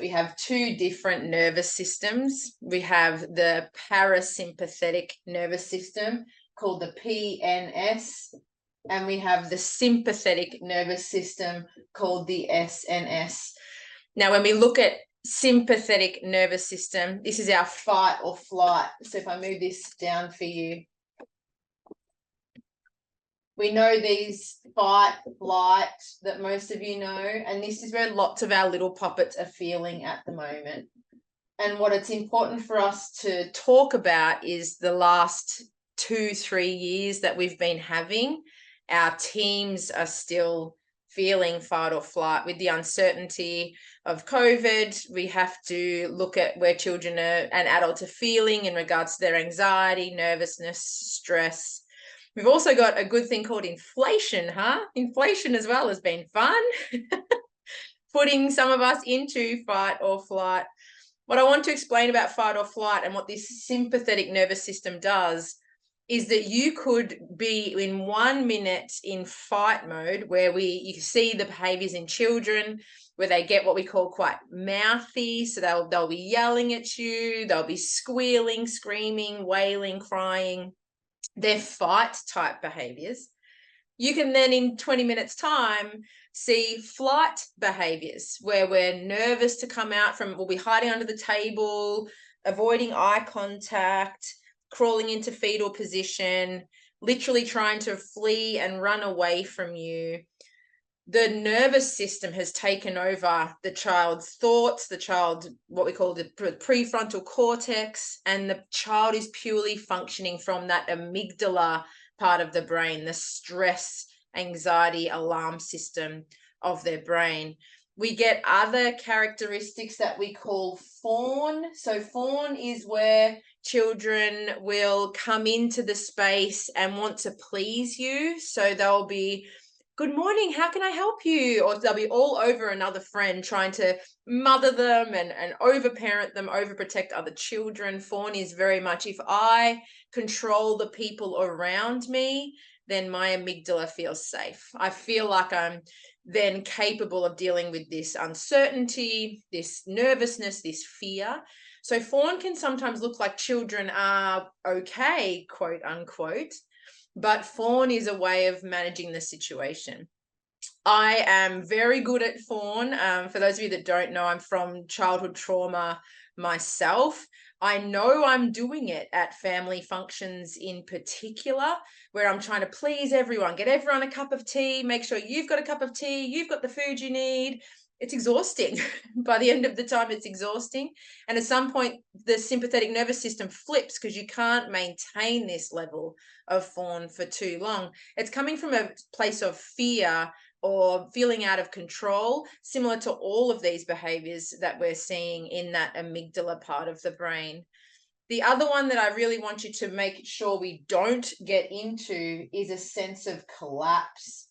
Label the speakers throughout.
Speaker 1: we have two different nervous systems. We have the parasympathetic nervous system called the PNS, and we have the sympathetic nervous system called the SNS. Now, when we look at sympathetic nervous system, this is our fight or flight. So if I move this down for you, we know these fight, flight that most of you know, and this is where lots of our little puppets are feeling at the moment. And what it's important for us to talk about is the last 2-3 years that we've been having. Our teams are still feeling fight or flight with the uncertainty of COVID. We have to look at where children and adults are feeling in regards to their anxiety, nervousness, stress. We've also got a good thing called inflation, Inflation as well has been fun, putting some of us into fight or flight. What I want to explain about fight or flight and what this sympathetic nervous system does is that you could be in 1 minute in fight mode where you see the behaviors in children where they get what we call quite mouthy. So they'll be yelling at you, they'll be squealing, screaming, wailing, crying. They're fight type behaviors. You can then in 20 minutes time see flight behaviors where we're nervous to come out from, we'll be hiding under the table, avoiding eye contact, crawling into fetal position, literally trying to flee and run away from you. The nervous system has taken over the child's thoughts, what we call the prefrontal cortex, and the child is purely functioning from that amygdala part of the brain, the stress, anxiety, alarm system of their brain. We get other characteristics that we call fawn. So fawn is where children will come into the space and want to please you. So they'll be, good morning, how can I help you? Or they'll be all over another friend trying to mother them and overparent them, overprotect other children. Fawn is very much, if I control the people around me, then my amygdala feels safe. I feel like I'm then capable of dealing with this uncertainty, this nervousness, this fear. So fawn can sometimes look like children are okay, quote unquote, but fawn is a way of managing the situation. I am very good at fawn. For those of you that don't know, I'm from childhood trauma myself. I know I'm doing it at family functions in particular, where I'm trying to please everyone, get everyone a cup of tea, make sure you've got a cup of tea, you've got the food you need. It's exhausting. By the end of the time, it's exhausting. And at some point, the sympathetic nervous system flips because you can't maintain this level of fawn for too long. It's coming from a place of fear or feeling out of control, similar to all of these behaviors that we're seeing in that amygdala part of the brain. The other one that I really want you to make sure we don't get into is a sense of collapse.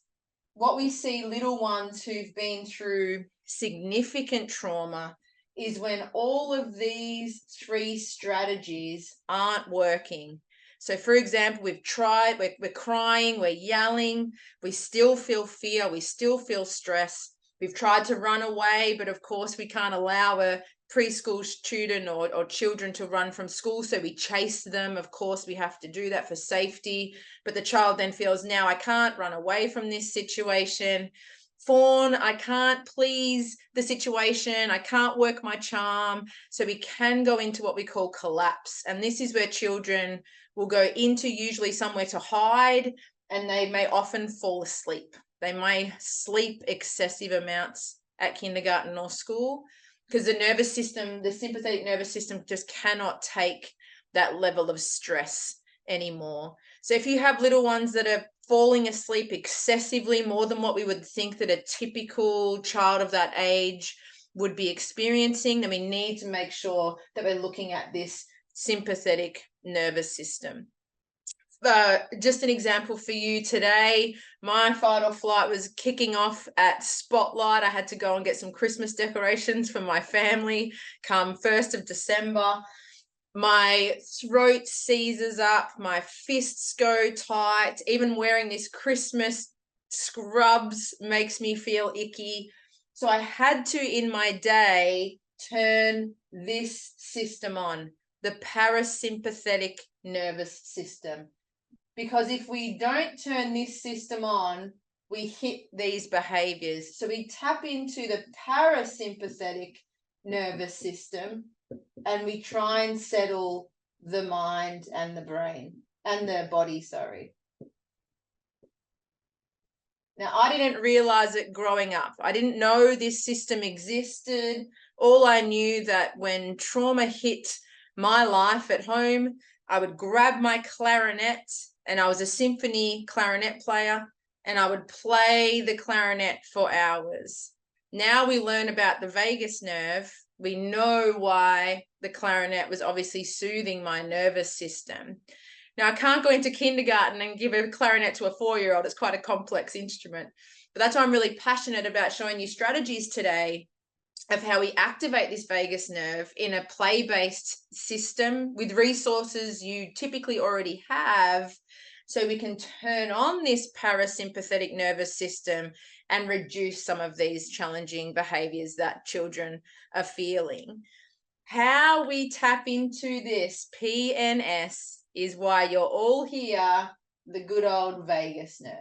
Speaker 1: What we see little ones who've been through significant trauma is when all of these 3 strategies aren't working. So for example, we've tried, we're crying, we're yelling, we still feel fear, we still feel stress. We've tried to run away, but of course we can't allow a preschool student or children to run from school, so we chase them. Of course, we have to do that for safety, but the child then feels, now I can't run away from this situation. Fawn, I can't please the situation, I can't work my charm. So we can go into what we call collapse, and this is where children will go into usually somewhere to hide, and they may often fall asleep. They may sleep excessive amounts at kindergarten or school because the nervous system, the sympathetic nervous system, just cannot take that level of stress anymore. So if you have little ones that are falling asleep excessively, more than what we would think that a typical child of that age would be experiencing, then we need to make sure that we're looking at this sympathetic nervous system. Just an example for you today, my fight or flight was kicking off at Spotlight. I had to go and get some Christmas decorations for my family come 1st of December. My throat seizes up, my fists go tight, even wearing this Christmas scrubs makes me feel icky. So I had to, in my day, turn this system on, the parasympathetic nervous system. Because if we don't turn this system on, we hit these behaviors. So we tap into the parasympathetic nervous system and we try and settle the mind and the brain and the body, sorry. Now, I didn't realize it growing up. I didn't know this system existed. All I knew that when trauma hit my life at home, I would grab my clarinet, and I was a symphony clarinet player, and I would play the clarinet for hours. Now we learn about the vagus nerve. We know why the clarinet was obviously soothing my nervous system. Now, I can't go into kindergarten and give a clarinet to a 4-year-old. It's quite a complex instrument. But that's why I'm really passionate about showing you strategies today of how we activate this vagus nerve in a play-based system with resources you typically already have, so we can turn on this parasympathetic nervous system and reduce some of these challenging behaviors that children are feeling. How we tap into this PNS is why you're all here, the good old vagus nerve.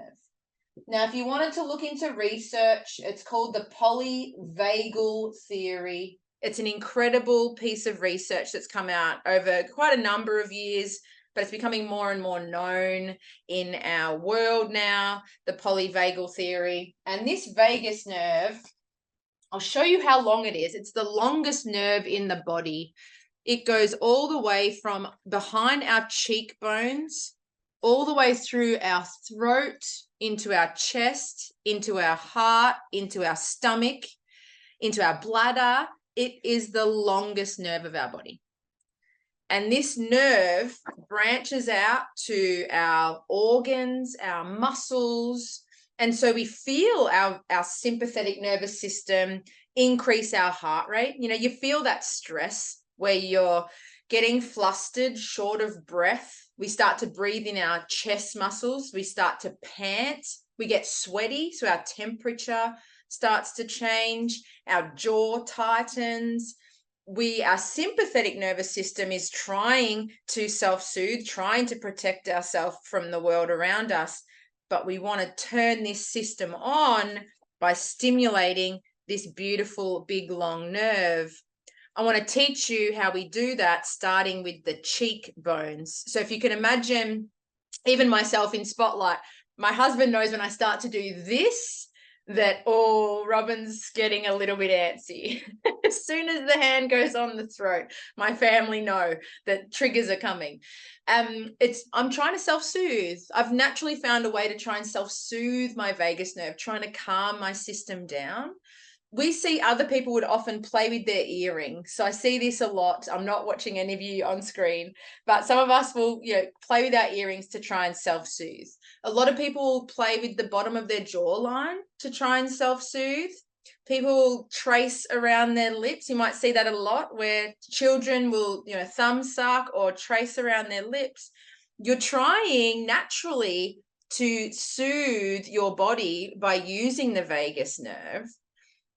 Speaker 1: Now, if you wanted to look into research, it's called the Polyvagal Theory. It's an incredible piece of research that's come out over quite a number of years, but it's becoming more and more known in our world now, the Polyvagal Theory. And this vagus nerve, I'll show you how long it is. It's the longest nerve in the body. It goes all the way from behind our cheekbones, all the way through our throat, into our chest, into our heart, into our stomach, into our bladder. It is the longest nerve of our body. And this nerve branches out to our organs, our muscles. And so we feel our sympathetic nervous system increase our heart rate. You know, you feel that stress where you're getting flustered, short of breath. We start to breathe in our chest muscles. We start to pant. We get sweaty, so our temperature starts to change. Our jaw tightens. Our sympathetic nervous system is trying to self-soothe, trying to protect ourselves from the world around us. But we want to turn this system on by stimulating this beautiful, big, long nerve. I want to teach you how we do that, starting with the cheekbones. So if you can imagine, even myself in spotlight, my husband knows when I start to do this, that, oh, Robyn's getting a little bit antsy. As soon as the hand goes on the throat, my family know that triggers are coming. I'm trying to self-soothe. I've naturally found a way to try and self-soothe my vagus nerve, trying to calm my system down. We see other people would often play with their earrings. So I see this a lot. I'm not watching any of you on screen, but some of us will, play with our earrings to try and self-soothe. A lot of people play with the bottom of their jawline to try and self-soothe. People trace around their lips. You might see that a lot where children will, thumb suck or trace around their lips. You're trying naturally to soothe your body by using the vagus nerve.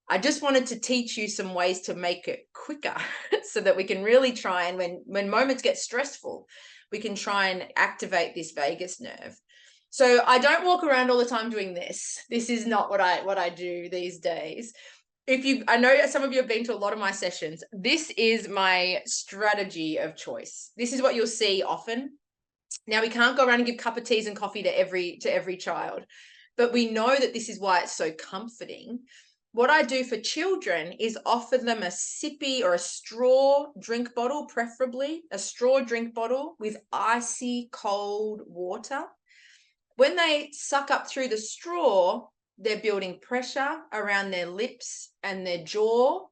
Speaker 1: I just wanted to teach you some ways to make it quicker so that we can really try, and when moments get stressful, we can try and activate this vagus nerve. So I don't walk around all the time doing this. This is not what I do these days. I know some of you have been to a lot of my sessions. This is my strategy of choice. This is what you'll see often. Now, we can't go around and give cup of teas and coffee to every child, but we know that this is why it's so comforting. What I do for children is offer them a sippy or a straw drink bottle, preferably a straw drink bottle with icy cold water. When they suck up through the straw, they're building pressure around their lips and their jaw,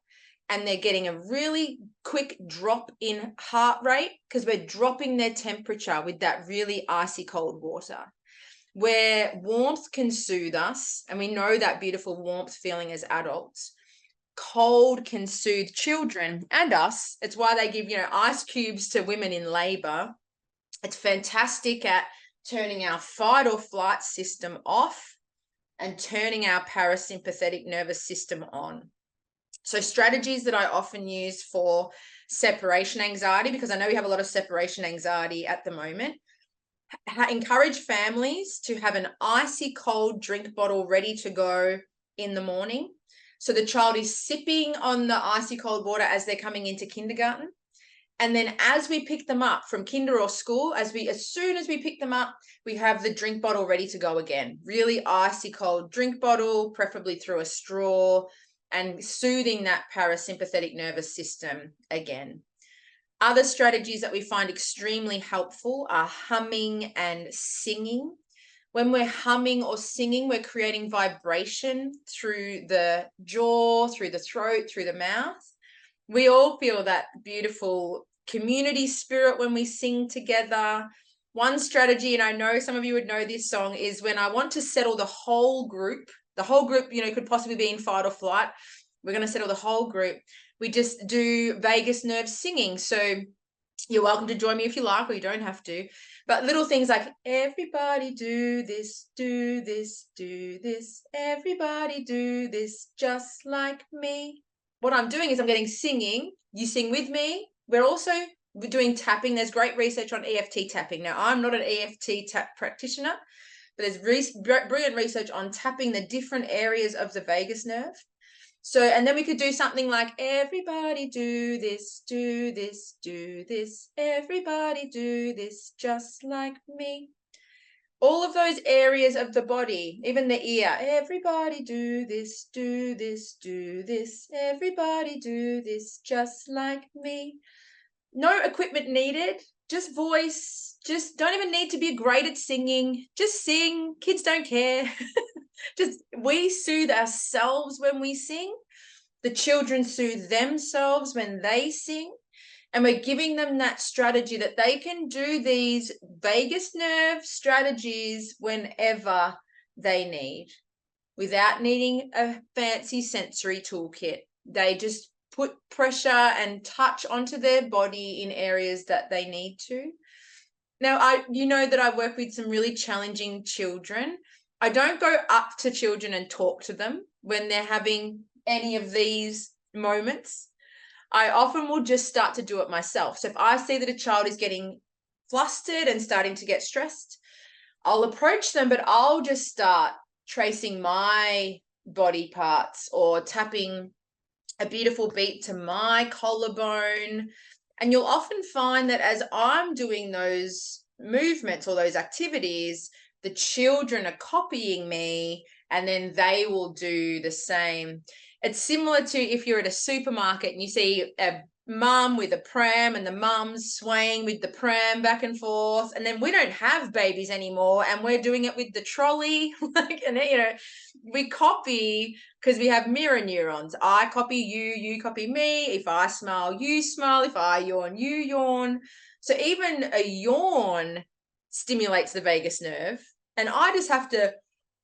Speaker 1: and they're getting a really quick drop in heart rate because we're dropping their temperature with that really icy cold water. Where warmth can soothe us, and we know that beautiful warmth feeling as adults, cold can soothe children and us. It's why they give, ice cubes to women in labor. It's fantastic at turning our fight or flight system off and turning our parasympathetic nervous system on. So strategies that I often use for separation anxiety, because I know we have a lot of separation anxiety at the moment, encourage families to have an icy cold drink bottle ready to go in the morning. So the child is sipping on the icy cold water as they're coming into kindergarten. And then as we pick them up from kinder or school, as soon as we pick them up, we have the drink bottle ready to go again. Really icy cold drink bottle, preferably through a straw, and soothing that parasympathetic nervous system again. Other strategies that we find extremely helpful are humming and singing. When we're humming or singing, we're creating vibration through the jaw, through the throat, through the mouth. We all feel that beautiful community spirit when we sing together. One strategy, and I know some of you would know this song, is when I want to settle the whole group, could possibly be in fight or flight. We're going to settle the whole group. We just do vagus nerve singing. So you're welcome to join me if you like, or you don't have to. But little things like, everybody do this, do this, do this. Everybody do this just like me. What I'm doing is I'm getting singing. You sing with me. We're doing tapping. There's great research on EFT tapping. Now, I'm not an EFT tap practitioner, but there's brilliant research on tapping the different areas of the vagus nerve. So, and then we could do something like, everybody do this, do this, do this. Everybody do this just like me. All of those areas of the body, even the ear, everybody do this, do this, do this. Everybody do this just like me. No equipment needed, just voice, just don't even need to be great at singing, just sing. Kids don't care. Just we soothe ourselves when we sing. The children soothe themselves when they sing. And we're giving them that strategy that they can do these vagus nerve strategies whenever they need, without needing a fancy sensory toolkit. They just put pressure and touch onto their body in areas that they need to. Now, you know that I work with some really challenging children. I don't go up to children and talk to them when they're having any of these moments. I often will just start to do it myself. So if I see that a child is getting flustered and starting to get stressed, I'll approach them, but I'll just start tracing my body parts or tapping a beautiful beat to my collarbone. And you'll often find that as I'm doing those movements or those activities, the children are copying me, and then they will do the same. It's similar to if you're at a supermarket and you see a mum with a pram and the mum's swaying with the pram back and forth, and then we don't have babies anymore and we're doing it with the trolley. We copy because we have mirror neurons. I copy you, you copy me. If I smile, you smile. If I yawn, you yawn. So even a yawn stimulates the vagus nerve, and I just have to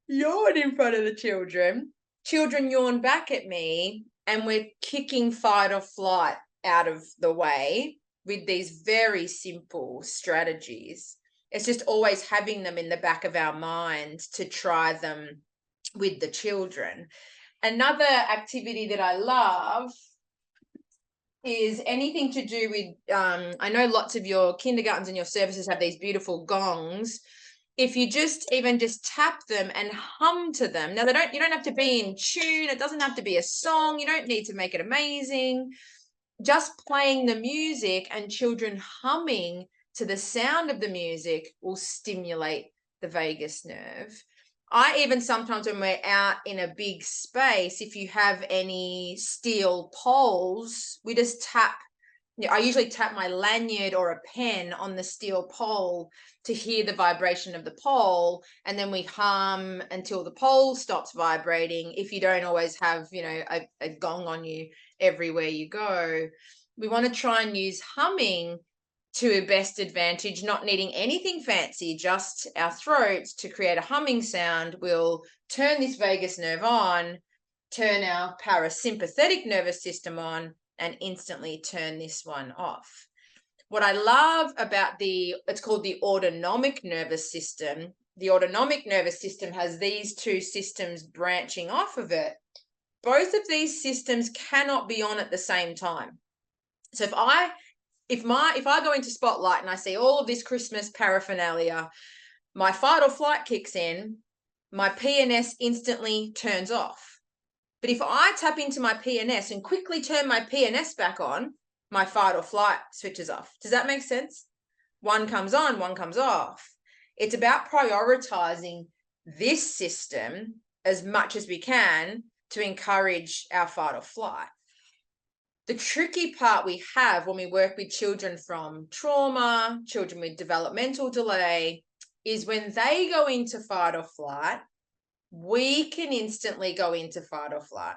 Speaker 1: yawn in front of the children. Children yawn back at me, and we're kicking fight or flight out of the way with these very simple strategies. It's just always having them in the back of our mind to try them with the children. Another activity that I love is anything to do with, I know lots of your kindergartens and your services have these beautiful gongs. If you just tap them and hum to them. Now, you don't have to be in tune. It doesn't have to be a song. You don't need to make it amazing. Just playing the music and children humming to the sound of the music will stimulate the vagus nerve. I even sometimes, when we're out in a big space, if you have any steel poles, we just tap. I usually tap my lanyard or a pen on the steel pole to hear the vibration of the pole, and then we hum until the pole stops vibrating. If you don't always have, a gong on you everywhere you go, we want to try and use humming to best advantage, not needing anything fancy, just our throats to create a humming sound. We'll turn this vagus nerve on, turn our parasympathetic nervous system on, and instantly turn this one off. What I love about it's called the autonomic nervous system. The autonomic nervous system has these two systems branching off of it. both of these systems cannot be on at the same time. So if I go into Spotlight and I see all of this Christmas paraphernalia, my fight or flight kicks in, my PNS instantly turns off. But if I tap into my PNS and quickly turn my PNS back on, my fight or flight switches off. Does that make sense? One comes on, one comes off. It's about prioritizing this system as much as we can to encourage our fight or flight. The tricky part we have when we work with children from trauma, children with developmental delay, is when they go into fight or flight, we can instantly go into fight or flight.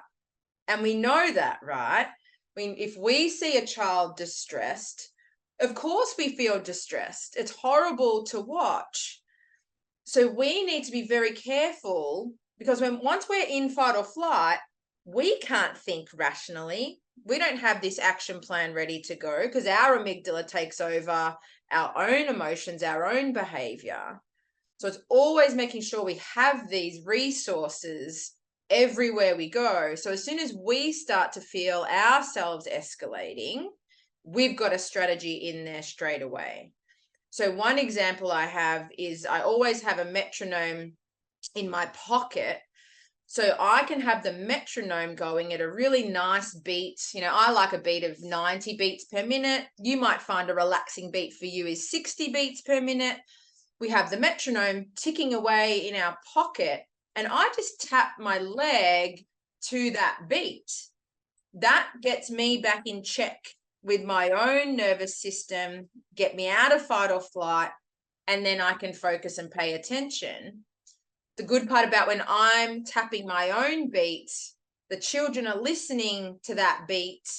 Speaker 1: And we know that, right? I mean, if we see a child distressed, of course we feel distressed. It's horrible to watch. So we need to be very careful, because once we're in fight or flight, we can't think rationally. We don't have this action plan ready to go because our amygdala takes over our own emotions, our own behavior. So it's always making sure we have these resources everywhere we go. So as soon as we start to feel ourselves escalating, we've got a strategy in there straight away. So one example I have is I always have a metronome in my pocket. So I can have the metronome going at a really nice beat. You know, I like a beat of 90 beats per minute. You might find a relaxing beat for you is 60 beats per minute. We have the metronome ticking away in our pocket, and I just tap my leg to that beat. That gets me back in check with my own nervous system, get me out of fight or flight, and then I can focus and pay attention. The good part about when I'm tapping my own beat, the children are listening to that beat,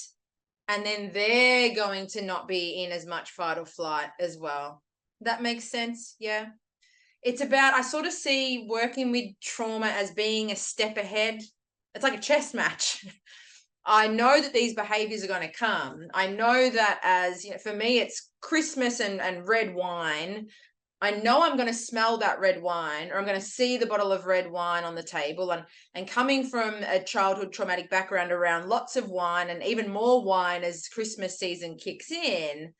Speaker 1: and then they're going to not be in as much fight or flight as well. That makes sense? Yeah. It's about, I sort of see working with trauma as being a step ahead. It's like a chess match. I know that these behaviors are going to come. I know that, as you know, for me, it's Christmas and red wine. I know I'm going to smell that red wine, or I'm going to see the bottle of red wine on the table. And coming from a childhood traumatic background around lots of wine and even more wine as Christmas season kicks in,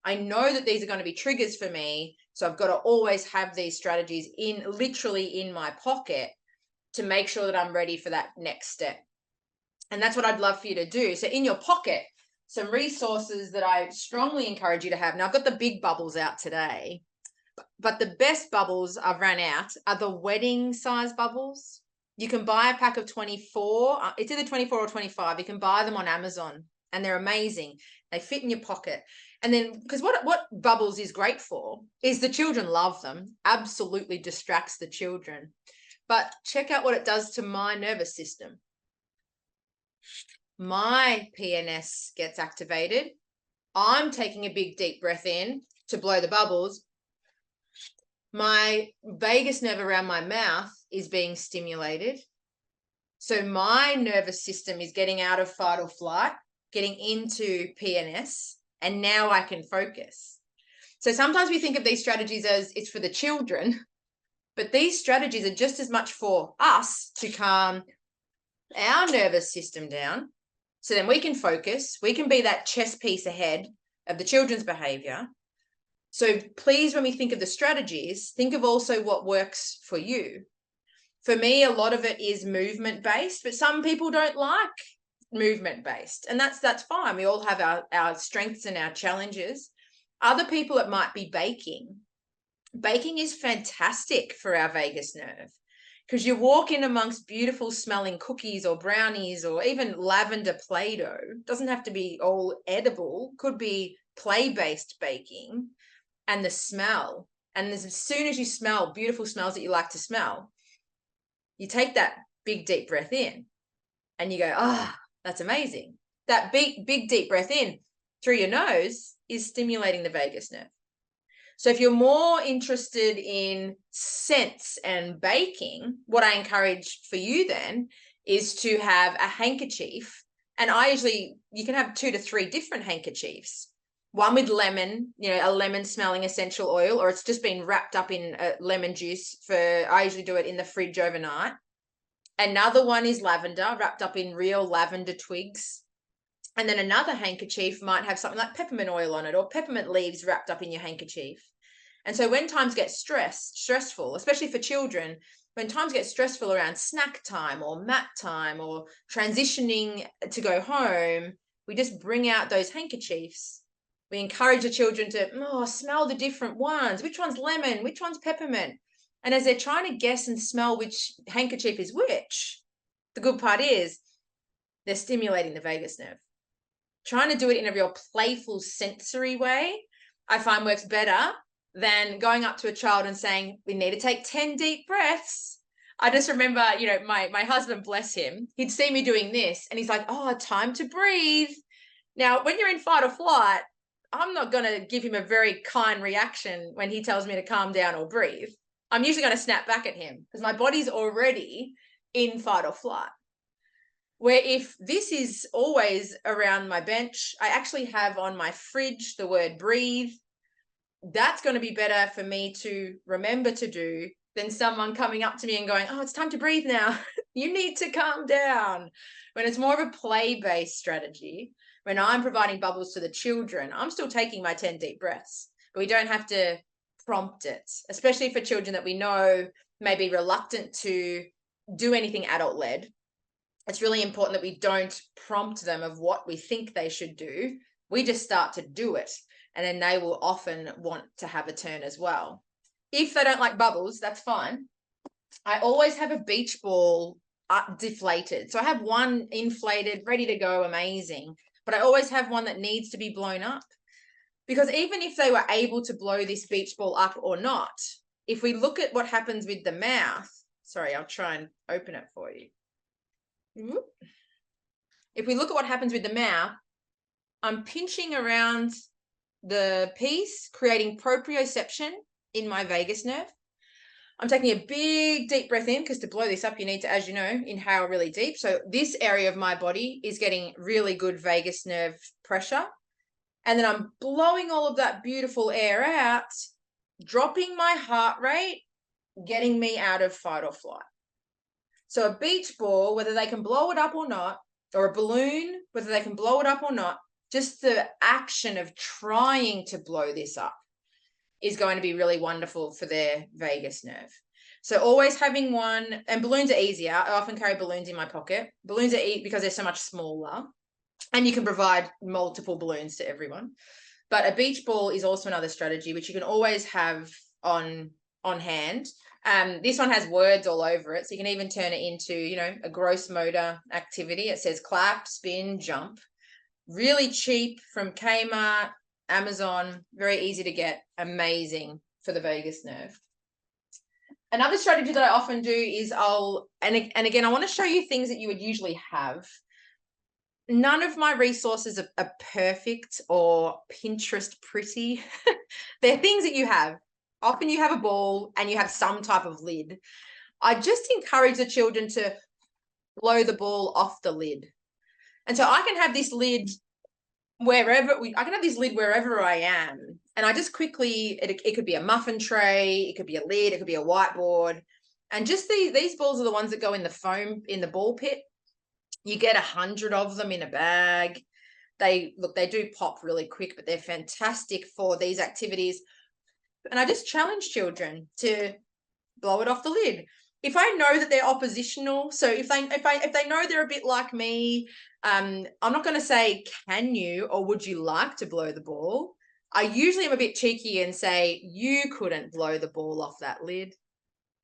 Speaker 1: I know that these are going to be triggers for me. So I've got to always have these strategies literally in my pocket to make sure that I'm ready for that next step. And that's what I'd love for you to do. So in your pocket, some resources that I strongly encourage you to have. Now, I've got the big bubbles out today, but the best bubbles I've ran out are the wedding size bubbles. You can buy a pack of 24. It's either 24 or 25. You can buy them on Amazon, and they're amazing. They fit in your pocket. And then, because what bubbles is great for is the children love them, absolutely distracts the children. But check out what it does to my nervous system. My PNS gets activated. I'm taking a big, deep breath in to blow the bubbles. My vagus nerve around my mouth is being stimulated. So my nervous system is getting out of fight or flight, getting into PNS, and now I can focus. So sometimes we think of these strategies as it's for the children, but these strategies are just as much for us to calm our nervous system down. So then we can focus, we can be that chess piece ahead of the children's behavior. So please, when we think of the strategies, think of also what works for you. For me, a lot of it is movement-based, but some people don't like movement-based, and that's fine. We all have our strengths and our challenges. Other people, it might be baking. Baking is fantastic for our vagus nerve, because you walk in amongst beautiful smelling cookies or brownies or even lavender Play-Doh. It doesn't have to be all edible, could be play-based baking, and the smell. And as soon as you smell beautiful smells that you like to smell, you take that big, deep breath in and you go, that's amazing. That big, deep breath in through your nose is stimulating the vagus nerve. So if you're more interested in scents and baking, what I encourage for you then is to have a handkerchief. And you can have 2 to 3 different handkerchiefs. One with lemon, a lemon smelling essential oil, or it's just been wrapped up in lemon juice I usually do it in the fridge overnight. Another one is lavender, wrapped up in real lavender twigs. And then another handkerchief might have something like peppermint oil on it, or peppermint leaves wrapped up in your handkerchief. And so when times get stressful, especially for children, when times get stressful around snack time or mat time or transitioning to go home, we just bring out those handkerchiefs. We encourage the children to smell the different ones. Which one's lemon? Which one's peppermint? And as they're trying to guess and smell which handkerchief is which, the good part is they're stimulating the vagus nerve. Trying to do it in a real playful sensory way, I find works better than going up to a child and saying, we need to take 10 deep breaths. I just remember, my husband, bless him, he'd see me doing this and he's like, oh, time to breathe. Now, when you're in fight or flight, I'm not going to give him a very kind reaction when he tells me to calm down or breathe. I'm usually going to snap back at him because my body's already in fight or flight. Where if this is always around my bench, I actually have on my fridge the word breathe. That's going to be better for me to remember to do than someone coming up to me and going, oh, it's time to breathe now. You need to calm down. When it's more of a play-based strategy, when I'm providing bubbles to the children, I'm still taking my 10 deep breaths, but we don't have to prompt it, especially for children that we know may be reluctant to do anything adult-led. It's really important that we don't prompt them of what we think they should do. We just start to do it, and then they will often want to have a turn as well. If they don't like bubbles, that's fine. I always have a beach ball deflated. So I have one inflated, ready to go, amazing. But I always have one that needs to be blown up. Because even if they were able to blow this beach ball up or not, if we look at what happens with the mouth, sorry, I'll try and open it for you. If we look at what happens with the mouth, I'm pinching around the piece, creating proprioception in my vagus nerve. I'm taking a big deep breath in, because to blow this up, you need to, as you know, inhale really deep. So this area of my body is getting really good vagus nerve pressure. And then I'm blowing all of that beautiful air out, dropping my heart rate, getting me out of fight or flight. So a beach ball, whether they can blow it up or not, or a balloon, whether they can blow it up or not, just the action of trying to blow this up is going to be really wonderful for their vagus nerve. So always having one, and balloons are easier. I often carry balloons in my pocket. Balloons are because they're so much smaller, and you can provide multiple balloons to everyone. But a beach ball is also another strategy, which you can always have on hand. This one has words all over it, so you can even turn it into, a gross motor activity. It says clap, spin, jump. Really cheap from Kmart, Amazon, very easy to get, amazing for the vagus nerve. Another strategy that I often do is and again, I want to show you things that you would usually have. None of my resources are perfect or Pinterest pretty. They're things that you have. Often you have a ball and you have some type of lid. I just encourage the children to blow the ball off the lid. And so I can have this lid wherever I am. And I just quickly, it could be a muffin tray, it could be a lid, it could be a whiteboard. And just these balls are the ones that go in the foam, in the ball pit. You get 100 of them in a bag. They do pop really quick, but they're fantastic for these activities. And I just challenge children to blow it off the lid. If I know that they're oppositional, so if they know they're a bit like me, I'm not going to say, can you or would you like to blow the ball? I usually am a bit cheeky and say, you couldn't blow the ball off that lid.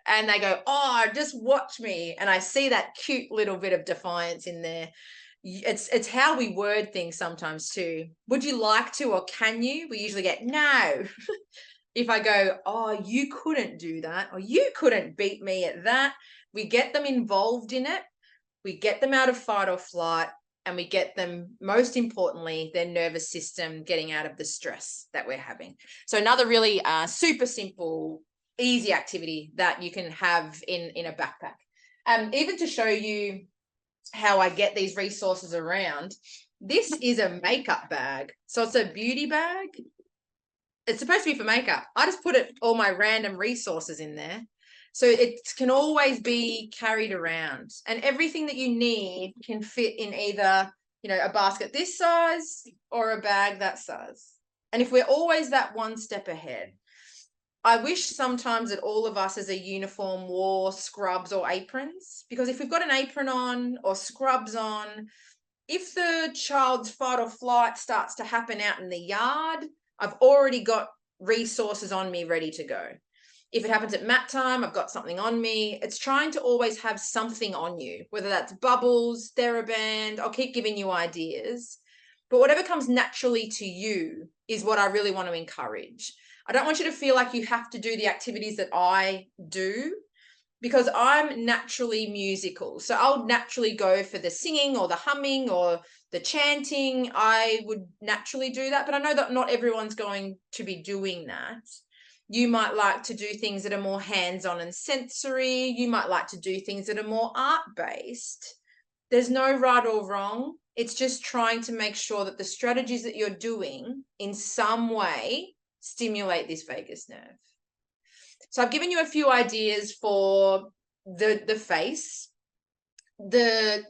Speaker 1: And they go, oh, just watch me. And I see that cute little bit of defiance in there. It's how we word things sometimes too. Would you like to or can you? We usually get no. If I go, oh, you couldn't do that, or you couldn't beat me at that, we get them involved in it. We get them out of fight or flight, and we get them, most importantly, their nervous system getting out of the stress that we're having. So another really super simple, easy activity that you can have in a backpack. Even to show you how I get these resources around, this is a makeup bag. So it's a beauty bag. It's supposed to be for makeup. I just put all my random resources in there. So it can always be carried around, and everything that you need can fit in either, you know, a basket this size or a bag that size. And if we're always that one step ahead, I wish sometimes that all of us as a uniform wore scrubs or aprons, because if we've got an apron on or scrubs on, if the child's fight or flight starts to happen out in the yard, I've already got resources on me ready to go. If it happens at mat time, I've got something on me. It's trying to always have something on you, whether that's bubbles, TheraBand. I'll keep giving you ideas. But whatever comes naturally to you is what I really want to encourage. I don't want you to feel like you have to do the activities that I do, because I'm naturally musical. So I'll naturally go for the singing or the humming or the chanting. I would naturally do that, but I know that not everyone's going to be doing that. You might like to do things that are more hands-on and sensory. You might like to do things that are more art-based. There's no right or wrong. It's just trying to make sure that the strategies that you're doing in some way stimulate this vagus nerve. So I've given you a few ideas for the face, the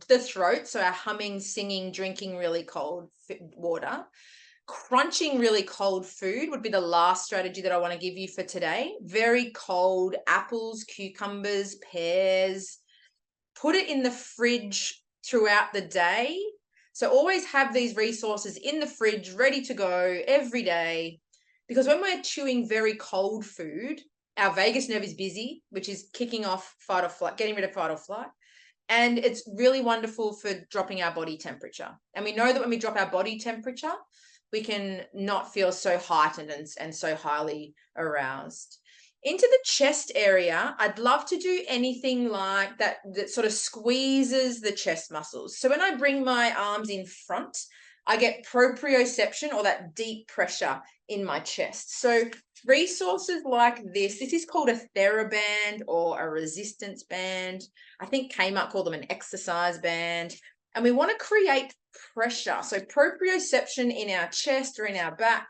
Speaker 1: throat, so our humming, singing, drinking really cold water. Crunching really cold food would be the last strategy that I want to give you for today. Very cold apples, cucumbers, pears. Put it in the fridge throughout the day. So always have these resources in the fridge ready to go every day, because when we're chewing very cold food, our vagus nerve is busy, which is kicking off fight or flight, getting rid of fight or flight. And it's really wonderful for dropping our body temperature. And we know that when we drop our body temperature, we can not feel so heightened and so highly aroused. Into the chest area, I'd love to do anything like that sort of squeezes the chest muscles. So when I bring my arms in front, I get proprioception, or that deep pressure in my chest. So resources like this is called a TheraBand or a resistance band. I think Kmart called them an exercise band. And we want to create pressure, so proprioception in our chest or in our back,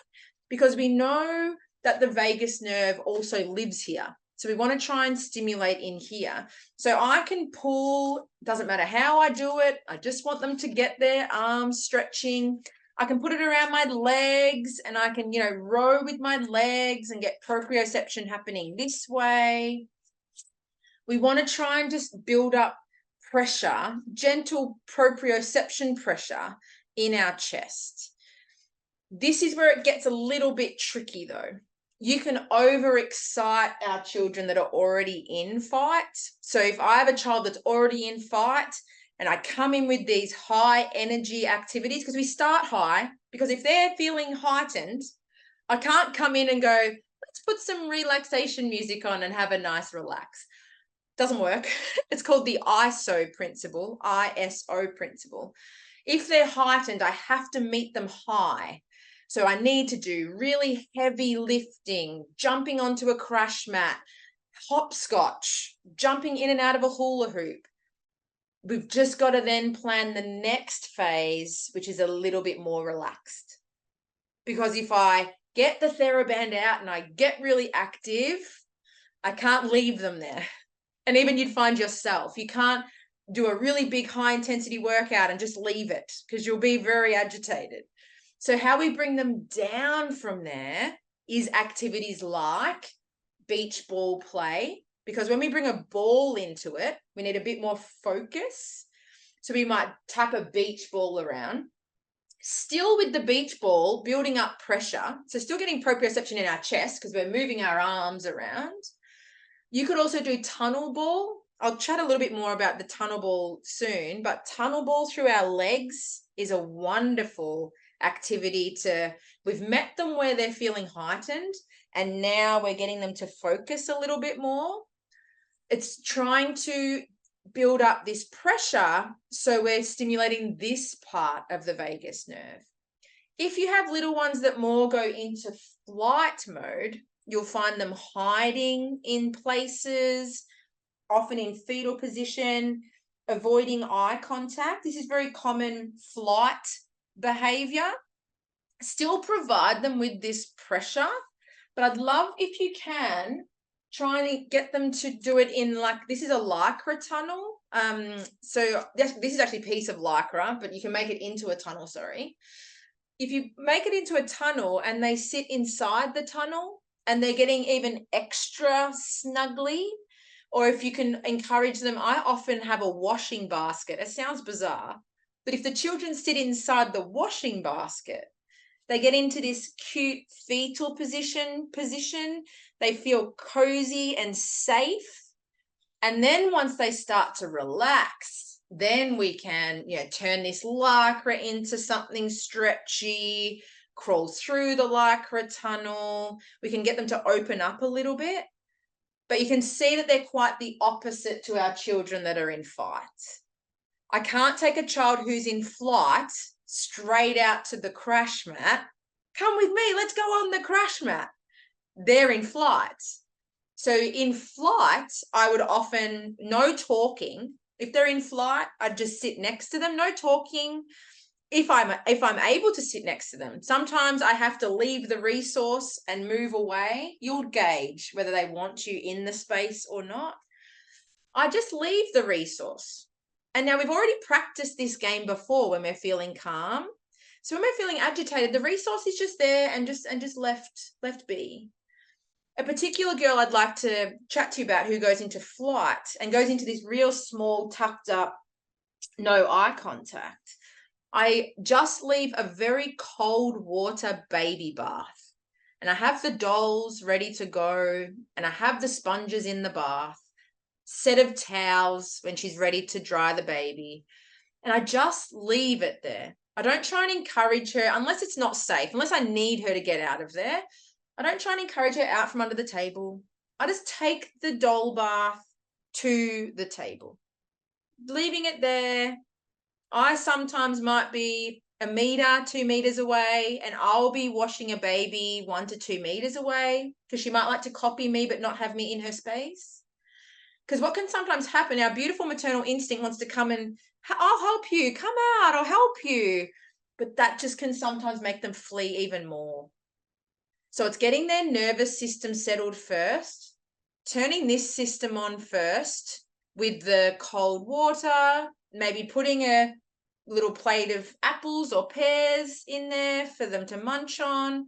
Speaker 1: because we know that the vagus nerve also lives here. So we want to try and stimulate in here. So I can pull, doesn't matter how I do it. I just want them to get their arms stretching. I can put it around my legs, and I can, you know, row with my legs and get proprioception happening this way. We want to try and just build up pressure, gentle proprioception pressure in our chest. This is where it gets a little bit tricky though. You can overexcite our children that are already in fight. So if I have a child that's already in fight and I come in with these high energy activities, because we start high, because if they're feeling heightened, I can't come in and go, let's put some relaxation music on and have a nice relax. Doesn't work. It's called the ISO principle, ISO principle. If they're heightened, I have to meet them high. So I need to do really heavy lifting, jumping onto a crash mat, hopscotch, jumping in and out of a hula hoop. We've just got to then plan the next phase, which is a little bit more relaxed. Because if I get the TheraBand out and I get really active, I can't leave them there. And even you'd find yourself, you can't do a really big high intensity workout and just leave it, because you'll be very agitated. So how we bring them down from there is activities like beach ball play, because when we bring a ball into it, we need a bit more focus. So we might tap a beach ball around, still with the beach ball, building up pressure. So still getting proprioception in our chest because we're moving our arms around. You could also do tunnel ball. I'll chat a little bit more about the tunnel ball soon, but tunnel ball through our legs is a wonderful activity we've met them where they're feeling heightened, and now we're getting them to focus a little bit more. It's trying to build up this pressure, so we're stimulating this part of the vagus nerve. If you have little ones that more go into flight mode, you'll find them hiding in places, often in fetal position, avoiding eye contact. This is very common flight behavior. Still provide them with this pressure, but I'd love if you can trying to get them to do it in like, this is a lycra tunnel. So this is actually a piece of lycra, but you can make it into a tunnel, sorry. If you make it into a tunnel and they sit inside the tunnel and they're getting even extra snuggly, or if you can encourage them, I often have a washing basket. It sounds bizarre, but if the children sit inside the washing basket, they get into this cute fetal position. They feel cozy and safe. And then once they start to relax, then we can, turn this lycra into something stretchy, crawl through the lycra tunnel. We can get them to open up a little bit. But you can see that they're quite the opposite to our children that are in fight. I can't take a child who's in flight straight out to the crash mat. Come with me, let's go on the crash mat. They're in flight. So in flight, I would often, no talking. If they're in flight, I'd just sit next to them, no talking. If I'm able to sit next to them, sometimes I have to leave the resource and move away. You'll gauge whether they want you in the space or not. I just leave the resource. And now we've already practiced this game before when we're feeling calm. So when we're feeling agitated, the resource is just there and just left be. A particular girl I'd like to chat to you about who goes into flight and goes into this real small, tucked up, no eye contact. I just leave a very cold water baby bath, and I have the dolls ready to go, and I have the sponges in the bath, set of towels when she's ready to dry the baby, and I just leave it there. I don't try and encourage her unless it's not safe, unless I need her to get out of there. I don't try and encourage her out from under the table. I just take the doll bath to the table, leaving it there. I sometimes might be 1 meter, 2 meters away, and I'll be washing a baby 1 to 2 meters away because she might like to copy me but not have me in her space. Because what can sometimes happen, our beautiful maternal instinct wants to come and, I'll help you, come out, I'll help you. But that just can sometimes make them flee even more. So it's getting their nervous system settled first, turning this system on first with the cold water, maybe putting a little plate of apples or pears in there for them to munch on,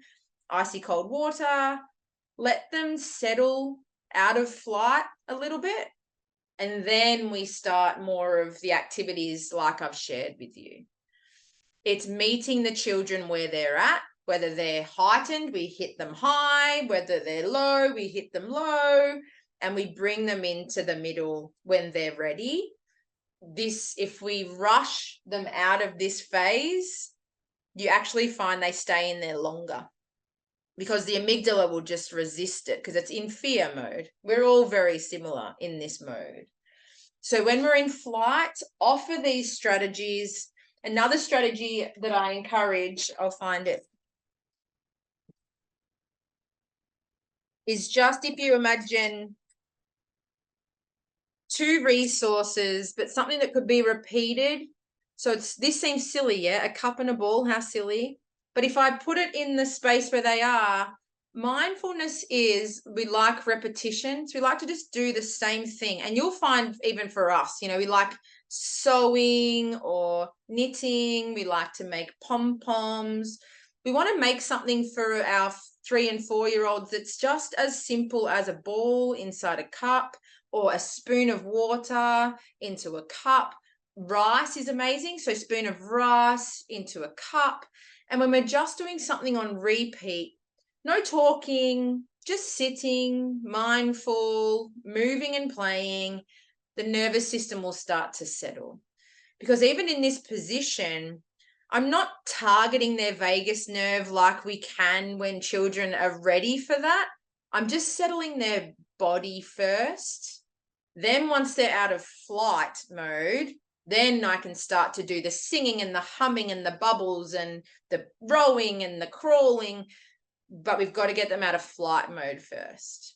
Speaker 1: icy cold water, let them settle out of flight a little bit. And then we start more of the activities like I've shared with you. It's meeting the children where they're at, whether they're heightened, we hit them high, whether they're low, we hit them low, and we bring them into the middle when they're ready. If we rush them out of this phase, you actually find they stay in there longer because the amygdala will just resist it because it's in fear mode. We're all very similar in this mode. So when we're in flight, offer these strategies. Another strategy that I encourage, I'll find it, is just if you imagine 2 resources, but something that could be repeated. So this seems silly, yeah? A cup and a ball, how silly. But if I put it in the space where they are, mindfulness is, we like repetition. So we like to just do the same thing. And you'll find even for us, we like sewing or knitting. We like to make pom-poms. We want to make something for our 3 and 4-year-olds that's just as simple as a ball inside a cup or a spoon of water into a cup. Rice is amazing. So spoon of rice into a cup. And when we're just doing something on repeat, no talking, just sitting, mindful, moving and playing, the nervous system will start to settle. Because even in this position, I'm not targeting their vagus nerve like we can when children are ready for that. I'm just settling their body first. Then once they're out of flight mode, then I can start to do the singing and the humming and the bubbles and the rowing and the crawling. But we've got to get them out of flight mode first.